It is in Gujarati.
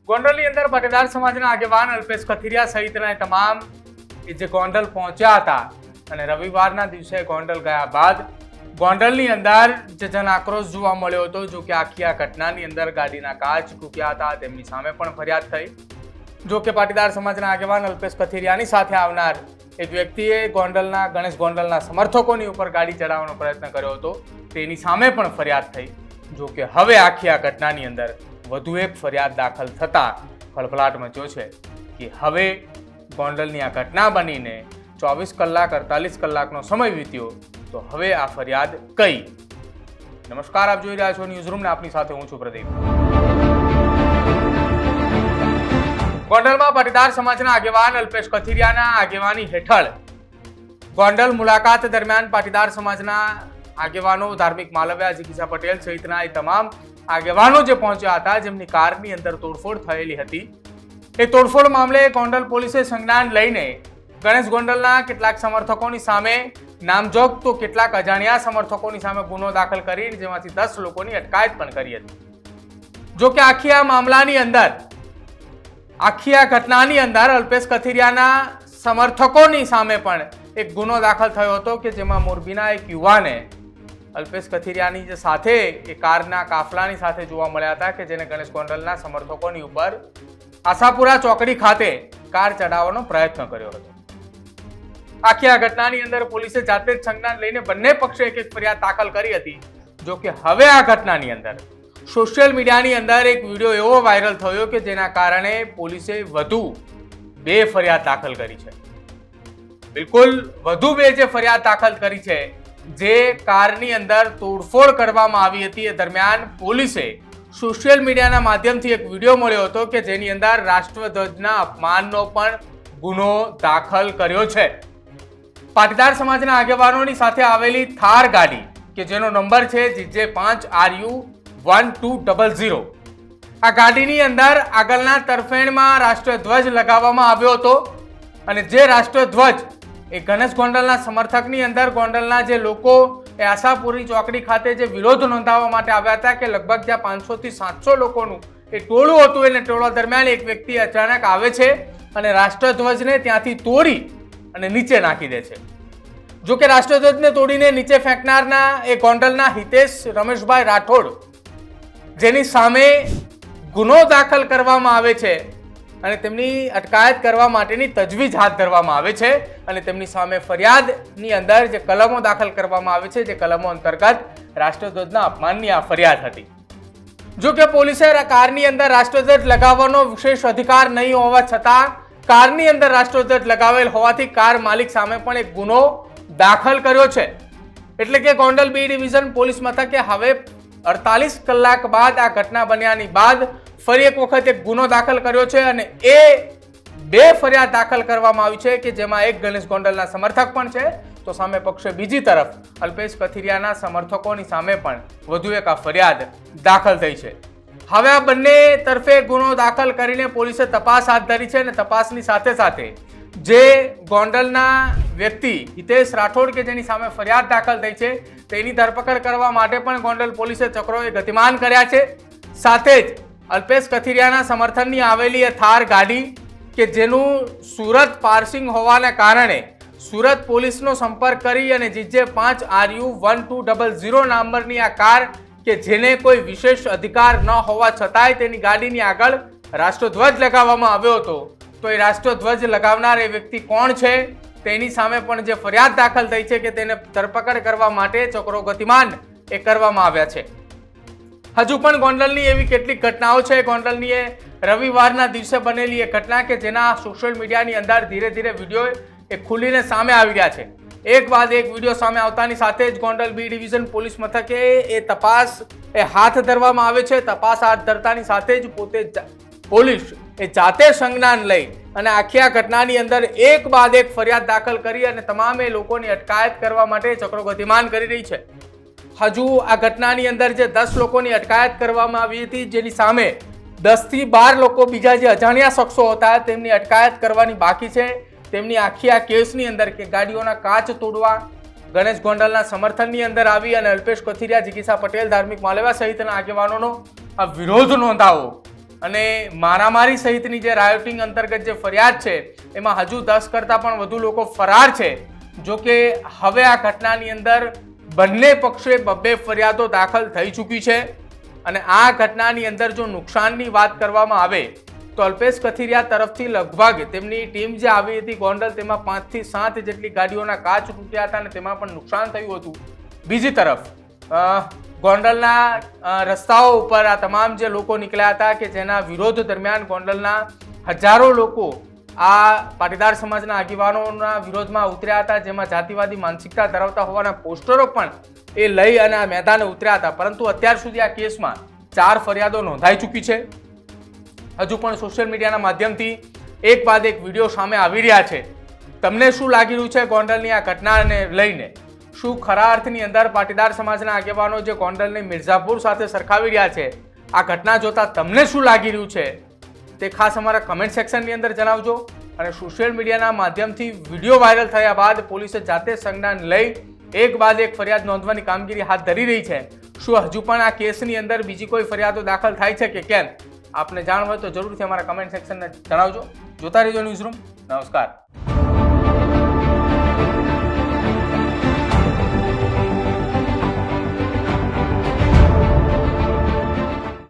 ગોંડલની અંદર પાટીદાર સમાજના આગેવાન અલ્પેશ કથિરિયા સહિતના તમામ જે ગોંડલ પહોંચ્યા હતા અને રવિવારના દિવસે ગોંડલ ગયા બાદ ગોંડલની અંદર જે જન આક્રોશ જોવા મળ્યો હતો, જો કે આખી આ ઘટનાની અંદર ગાડીના કાચ તૂટ્યા હતા, તેમની સામે પણ ફરિયાદ થઈ। જો કે પાટીદાર સમાજના આગેવાન અલ્પેશ કથિરિયાની સાથે આવનાર એક વ્યક્તિએ ગણેશ ગોંડલના સમર્થકોની ઉપર ગાડી ચડાવવાનો પ્રયત્ન કર્યો હતો, તેની સામે પણ ફરિયાદ થઈ। જો કે હવે આખી આ ઘટનાની અંદર વધુ એક ફરિયાદ દાખલ થતા ખળભળાટ મચ્યો છે કે હવે ગોંડલની આ ઘટના બનીને 24 કલાક 48 કલાકનો સમય વીત્યો, તો હવે આ ફરિયાદ કઈ? નમસ્કાર, આપ જોઈ રહ્યા છો ન્યૂઝરૂમ ને આપની સાથે હું છું પ્રદીપ। ગોંડલમાં પાટીદાર સમાજના આગેવાન અલ્પેશ કથિરિયાના આગેવાની હેઠળ ગોંડલ મુલાકાત દરમિયાન પાટીદાર સમાજના આગેવાનો ધાર્મિક માલવ્યા, જીગીસા પટેલ સહિતના એ તમામ આગેવાનો જે પહોંચ્યા હતા, જેમની કારની અંદર તોડફોડ થયેલી હતી, એ તોડફોડ મામલે ગોંડલ પોલીસે સંજ્ઞાન લઈને ગણેશ ગોંડલના કેટલાક સમર્થકોની સામે નામજોગ તો કેટલાક અજાણ્યા સમર્થકોની સામે ગુનો દાખલ કરી, જેમાંથી 10 લોકોની અટકાયત પણ કરી હતી। જો કે આખી આ મામલાની અંદર, આખી આ ઘટનાની અંદર અલ્પેશ કથિરિયાના સમર્થકોની સામે પણ એક ગુનો દાખલ થયો હતો કે જેમાં મોરબીના એક યુવાને અલ્પેશ કથિરિયાની જે સાથે એ કારના કાફલાની સાથે જોવા મળ્યા હતા કે જેને ગણેશ ગોંડલના સમર્થકોની ઉપર આશાપુરા ચોકડી ખાતે કાર ચડાવવાનો પ્રયત્ન કર્યો હતો। આખી આ ઘટનાની અંદર પોલીસે જાતે જ સંજ્ઞાન લઈને બંને પક્ષે એક ફરિયાદ દાખલ કરી હતી। જો કે હવે આ ઘટનાની અંદર સોશિયલ મીડિયાની અંદર એક વિડીયો એવો વાયરલ થયો કે જેના કારણે પોલીસે વધુ 2 ફરિયાદ દાખલ કરી છે। બિલકુલ વધુ 2 જે ફરિયાદ દાખલ કરી છે, જે કારની અંદર તોડફોડ કરવામાં આવી હતી, એ દરમિયાન પોલીસે સોશિયલ મીડિયાના માધ્યમથી એક વિડીયો મળ્યો હતો કે જેની અંદર રાષ્ટ્રધ્વજના અપમાનનો પણ ગુનો દાખલ કર્યો છે। પાટીદાર સમાજના આગેવાનોની સાથે આવેલી થાર ગાડી કે જેનો નંબર છે JJ5RU1200, આ ગાડીની અંદર આગળના તરફેણમાં રાષ્ટ્રધ્વજ લગાવવામાં આવ્યો હતો અને જે રાષ્ટ્રધ્વજ એ ગણેશ ગોંડલના સમર્થકની અંદર ગોંડલના જે લોકો એ આશાપુરી ચોકડી ખાતે જે વિરોધ નોંધાવવા માટે આવ્યા હતા કે લગભગ જ્યાં 500 થી 700 લોકોનું એ ટોળું હતું, એને ટોળા દરમિયાન એક વ્યક્તિ અચાનક આવે છે અને રાષ્ટ્રધ્વજને ત્યાંથી તોડી અને નીચે નાખી દે છે। જો કે રાષ્ટ્રધ્વજને તોડીને નીચે ફેંકનારના એ ગોંડલના હિતેશ રમેશભાઈ રાઠોડ, જેની સામે ગુનો દાખલ કરવામાં આવે છે અને તેમની અટકાયત કરવા માટેની તજવીજ હાથ ધરવામાં આવે છે અને તેમની સામે ફરિયાદની અંદર જે કલમો દાખલ કરવામાં આવે છે, જે કલમો અંતર્ગત રાષ્ટ્રધ્વજના અપમાનની આ ફરિયાદ હતી। જો કે પોલીસે કારની અંદર રાષ્ટ્રધ્વજ લગાવવાનો વિશેષ અધિકાર નહીં હોવા છતાં કારની અંદર રાષ્ટ્રધ્વજ લગાવેલ હોવાથી કાર માલિક સામે પણ એક ગુનો દાખલ કર્યો છે। એટલે કે ગોંડલ બી ડિવિઝન પોલીસ મથકે હવે 48 કલાક બાદ આ ઘટના બન્યાની બાદ ફરી એક વખત એક ગુનો દાખલ કર્યો છે અને એ 2 ફરિયાદ દાખલ કરવામાં આવી છે કે જેમાં એક ગણેશ ગોંડલના સમર્થક પણ છે, તો સામે પક્ષે બીજી તરફ અલ્પેશ કથિરિયાના સમર્થકોની સામે પણ વધુ એક આ ફરિયાદ દાખલ થઈ છે। હવે આ બંને તરફે ગુનો દાખલ કરીને પોલીસે તપાસ હાથ ધરી છે અને તપાસની સાથે સાથે જે ગોંડલના વ્યક્તિ હિતેશ રાઠોડ કે જેની સામે ફરિયાદ દાખલ થઈ છે, તેની ધરપકડ કરવા માટે પણ ગોંડલ પોલીસે ચક્રોએ ગતિમાન કર્યા છે। સાથે જ અલ્પેશ કથિરિયાના સમર્થનની આવેલી એ થાર ગાડી કે જેનું સુરત પાર્સિંગ હોવાને કારણે સુરત પોલીસનો સંપર્ક કરી અને JJ5RU1200 નંબરની આ કાર કે જેને કોઈ વિશેષ અધિકાર ન હોવા છતાંય તેની ગાડીની આગળ રાષ્ટ્રધ્વજ લગાવવામાં આવ્યો હતો, તો એ રાષ્ટ્રધ્વજ લગાવનાર એ વ્યક્તિ કોણ છે તેની સામે પણ જે ફરિયાદ દાખલ થઈ છે કે તેને ધરપકડ કરવા માટે ચક્રો ગતિમાન એ કરવામાં આવ્યા છે। હજુ પણ ગોંડલની એવી કેટલીક ઘટનાઓ છે, ગોંડલની એ રવિવારના દિવસે બનેલી એ ઘટના કે જેના સોશિયલ મીડિયાની અંદર ધીરે ધીરે વિડીયો એ ખુલીને સામે આવી રહ્યા છે। એક બાદ એક વિડીયો સામે આવતાની સાથે જ ગોંડલ બી ડિવિઝન પોલીસ મથકે એ તપાસ એ હાથ ધરવામાં આવે છે। તપાસ હાથ ધરતાની સાથે જ પોતે પોલીસ એ જાતે સંજ્ઞાન લઈ અને આખી આ ઘટનાની અંદર એક બાદ એક ફરિયાદ દાખલ કરી અને તમામે લોકોની અટકાયત કરવા માટે ચક્રો ગતિમાન કરી રહી છે। હજુ આ ઘટનાની અંદર જે 10 લોકોની અટકાયત કરવામાં આવી હતી, જેની સામે 10 થી 12 લોકો બીજા જે અજાણ્યા શખ્સો હતા તેમની અટકાયત કરવાની બાકી છે। તેમની આખી આ કેસની અંદર કે ગાડીઓના કાચ તોડવા, ગણેશ ગોંડલના સમર્થનની અંદર આવી અને અલ્પેશ કથિરિયા, જીગીસા પટેલ, ધાર્મિક માલવ્યા સહિતના આગેવાનોનો આ વિરોધ નોંધાવો, અને મારામારી સહિતની જે રાયોટિંગ અંતર્ગત જે ફરિયાદ છે એમાં હજુ 10 કરતાં પણ વધુ લોકો ફરાર છે. જો કે હવે આ ઘટનાની અંદર બંને પક્ષે 2 ફરિયાદો દાખલ થઈ ચૂકી છે અને આ ઘટનાની અંદર જો નુકસાનની વાત કરવામાં આવે તો અલ્પેશ કથિરિયા તરફથી લગભગ તેમની ટીમ જે આવી હતી ગોંડલ તેમાં 5 થી 7 જેટલી ગાડીઓના કાચ તૂટ્યા હતા અને તેમાં પણ નુકસાન થયું હતું. બીજી તરફ ગોંડલના રસ્તાઓ ઉપર આ તમામ જે લોકો નીકળ્યા હતા કે જેના વિરોધ દરમિયાન ગોંડલના હજારો લોકો આ પાટીદાર સમાજના આગેવાનોના વિરોધમાં ઉતર્યા હતા, જેમાં જાતિવાદી માનસિકતા ધરાવતા હોવાના પોસ્ટરો પણ એ લઈ અને આ મેદાને ઉતર્યા હતા. પરંતુ અત્યાર સુધી આ કેસમાં 4 ફરિયાદો નોંધાઈ ચૂકી છે. હજુ પણ સોશિયલ મીડિયાના માધ્યમથી એક બાદ એક વિડીયો સામે આવી રહ્યા છે. તમને શું લાગી રહ્યું છે ગોંડલની આ ઘટનાને લઈને? શું ખરા અર્થની અંદર પાટીદાર સમાજના આગેવાનો જે ગોંડલને મિર્ઝાપુર સાથે સરખાવી રહ્યા છે, આ ઘટના જોતા તમને શું લાગી રહ્યું છે તે ખાસ અમારા કમેન્ટ સેક્શનની અંદર જણાવજો. અને સોશિયલ મીડિયાના માધ્યમથી વિડીયો વાયરલ થયા બાદ પોલીસે જાતે સંજ્ઞાન લઈ એક બાદ એક ફરિયાદ નોંધવાની કામગીરી હાથ ધરી રહી છે. શું હજુ પણ આ કેસની અંદર બીજી કોઈ ફરિયાદો દાખલ થાય છે કે કેમ? આપને જાણ હોય તો જરૂરથી અમારા કમેન્ટ સેક્શનને જણાવજો. જોતા રહેજો ન્યૂઝરૂમ. નમસ્કાર.